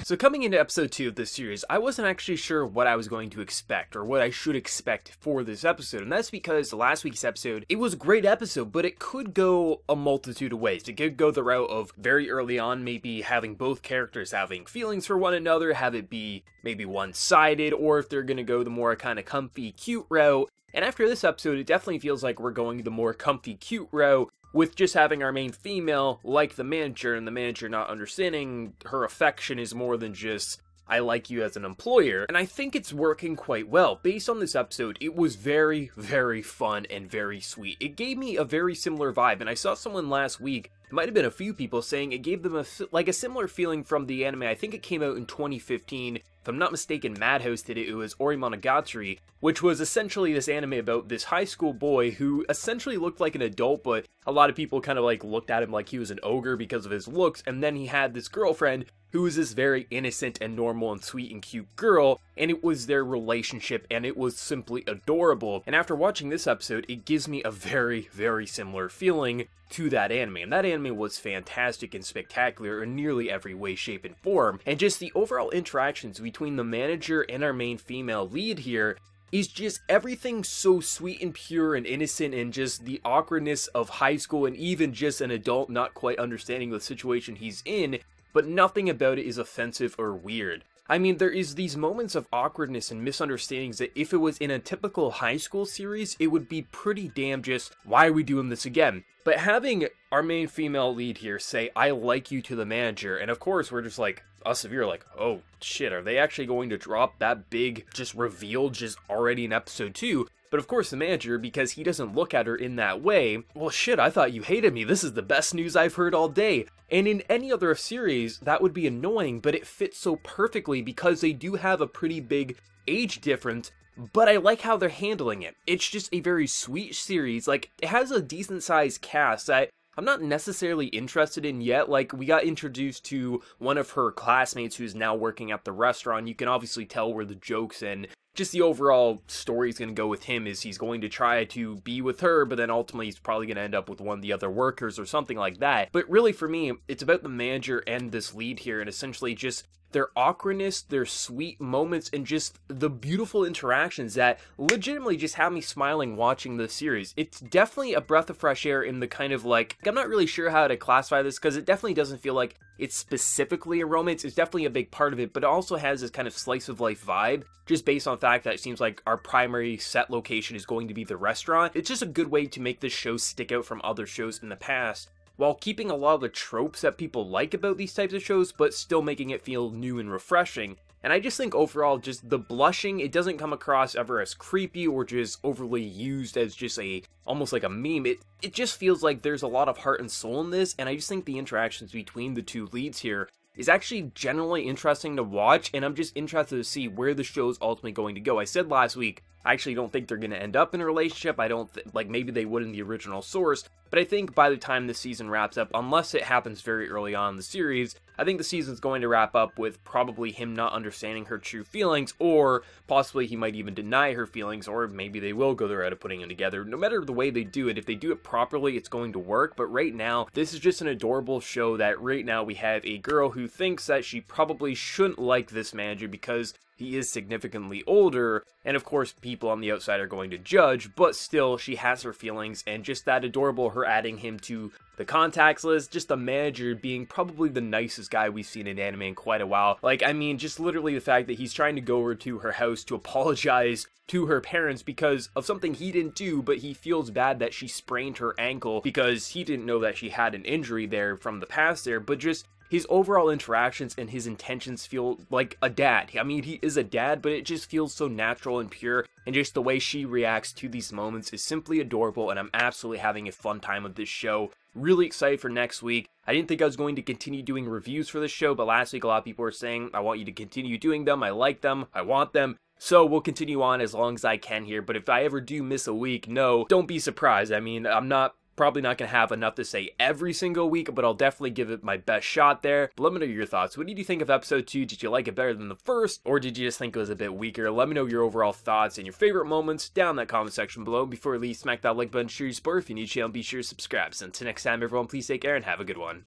So coming into episode 2 of this series, I wasn't actually sure what I was going to expect or what I should expect for this episode, and that's because last week's episode, it was a great episode, but it could go a multitude of ways. It could go the route of very early on maybe having both characters having feelings for one another, have it be maybe one-sided, or if they're gonna go the more kind of comfy, cute route. And after this episode, it definitely feels like we're going the more comfy, cute route, with just having our main female like the manager, and the manager not understanding her affection is more than just, I like you as an employer. And I think it's working quite well. Based on this episode, it was very, very fun and very sweet. It gave me a very similar vibe, and I saw someone last week, it might have been a few people, saying it gave them a similar feeling from the anime. I think it came out in 2015. If I'm not mistaken, Madhouse did it. It was Ameagari, which was essentially this anime about this high school boy who essentially looked like an adult, but a lot of people kind of like looked at him like he was an ogre because of his looks. And then he had this girlfriend who was this very innocent and normal and sweet and cute girl, and it was their relationship, and it was simply adorable. And after watching this episode, it gives me a very, very similar feeling to that anime, and that anime was fantastic and spectacular in nearly every way, shape, and form. And just the overall interactions between the manager and our main female lead here is just everything so sweet and pure and innocent, and just the awkwardness of high school and even just an adult not quite understanding the situation he's in, but nothing about it is offensive or weird. I mean, there is these moments of awkwardness and misunderstandings that if it was in a typical high school series, it would be pretty damn just, why are we doing this again? But having our main female lead here say, I like you to the manager, and of course we're just like, us of you are like, oh shit, are they actually going to drop that big just reveal just already in episode 2? But of course the manager, because he doesn't look at her in that way, well shit, I thought you hated me, this is the best news I've heard all day. And in any other series, that would be annoying, but it fits so perfectly because they do have a pretty big age difference, but I like how they're handling it. It's just a very sweet series. Like, it has a decent sized cast that I'm not necessarily interested in yet. Like, we got introduced to one of her classmates who's now working at the restaurant. You can obviously tell where the jokes and just the overall story is going to go with him is he's going to try to be with her, but then ultimately he's probably going to end up with one of the other workers or something like that. But really for me, it's about the manager and this lead here, and essentially just their awkwardness, their sweet moments, and just the beautiful interactions that legitimately just have me smiling watching this series. It's definitely a breath of fresh air in the kind of like, I'm not really sure how to classify this because it definitely doesn't feel like it's specifically a romance. It's definitely a big part of it, but it also has this kind of slice of life vibe, just based on the fact that it seems like our primary set location is going to be the restaurant. It's just a good way to make this show stick out from other shows in the past, while keeping a lot of the tropes that people like about these types of shows, but still making it feel new and refreshing. And I just think overall, just the blushing, it doesn't come across ever as creepy or just overly used as just almost like a meme. It just feels like there's a lot of heart and soul in this, and I just think the interactions between the two leads here is actually generally interesting to watch, and I'm just interested to see where the show's ultimately going to go. I said last week, I actually don't think they're going to end up in a relationship. I don't like, maybe they would in the original source, but I think by the time the season wraps up, unless it happens very early on in the series, I think the season's going to wrap up with probably him not understanding her true feelings, or possibly he might even deny her feelings, or maybe they will go the route of putting them together. No matter the way they do it, if they do it properly, it's going to work. But right now, this is just an adorable show that right now we have a girl who thinks that she probably shouldn't like this manager because he is significantly older, and of course people on the outside are going to judge, but still she has her feelings, and just that adorable, her adding him to the contacts list, just the manager being probably the nicest guy we've seen in anime in quite a while. Like, I mean, just literally the fact that he's trying to go over to her house to apologize to her parents because of something he didn't do, but he feels bad that she sprained her ankle because he didn't know that she had an injury there from the past there, but just his overall interactions and his intentions feel like a dad. I mean, he is a dad, but it just feels so natural and pure, and just the way she reacts to these moments is simply adorable, and I'm absolutely having a fun time with this show. Really excited for next week. I didn't think I was going to continue doing reviews for this show, but last week a lot of people were saying, I want you to continue doing them, I like them, I want them. So we'll continue on as long as I can here, but if I ever do miss a week, no, don't be surprised. I mean, I'm probably not going to have enough to say every single week, but I'll definitely give it my best shot there. But let me know your thoughts. What did you think of episode 2? Did you like it better than the first, or did you just think it was a bit weaker? Let me know your overall thoughts and your favorite moments down in that comment section below. Before we leave, smack that like button, share your support. If you're new to the channel, be sure to subscribe. So until next time, everyone, please take care and have a good one.